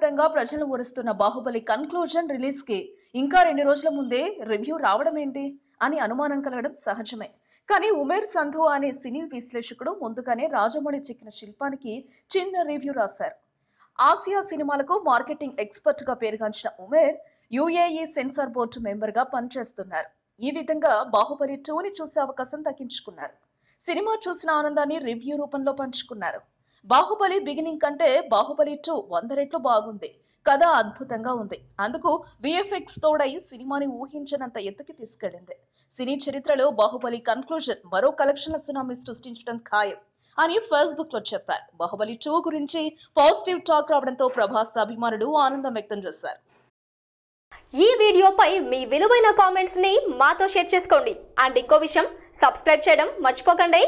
దేశవ్యాప్తంగా ప్రజలు ఊరుస్తున్న Baahubali conclusion release కి ఇంకా 2 రోజుల ముందే రివ్యూ రావడం ఏంటి అని అనుమానం కలగడం సహజమే. కానీ ఉమేర్ సంధు అనే సినీ విశ్లేషకుడు ముందుగానే రాజమౌళి చిక్కిన శిల్పానికి చిన్న రివ్యూ రాశారు. ఆసియా సినిమాలకు మార్కెటింగ్ ఎక్స్పర్ట్ గా పేరుగాంచిన Umer UAE censor board member గా పనిచేస్తున్నారు. ఈ విధంగా బాహుబలి 2ని చూసే అవకాశం దక్కించుకున్నారు. సినిమా చూసిన ఆనందాన్ని రివ్యూ రూపంలో పంచుకున్నారు. బాహుబలి బిగినింగ్ కంటే బాహుబలి 2 100 రెట్లు బాగుంది. కథ అద్భుతంగా ఉంది. అందుకు విఎఫ్ఎక్స్ తోడై సినిమాని ఊహించనంత ఎత్తుకి తీసుకెళ్లింది. సినీ చరిత్రలో బాహుబలి కన్క్లూజన్ మరో కలెక్షన్ల సునామీ సృష్టించడం ఖాయం అని ఫేస్బుక్ లో చెప్పారు. బాహుబలి 2 గురించి పాజిటివ్ టాక్ రావడంతో ప్రభాస్ అభిమానులు ఆనందం వ్యక్తం చేశారు. ఈ వీడియోపై మీ విలువైన కామెంట్స్ ని మాతో షేర్ చేసుకోండి. అండ్ ఇంకో విషయం, సబ్స్క్రైబ్ చేయడం మర్చిపోకండి.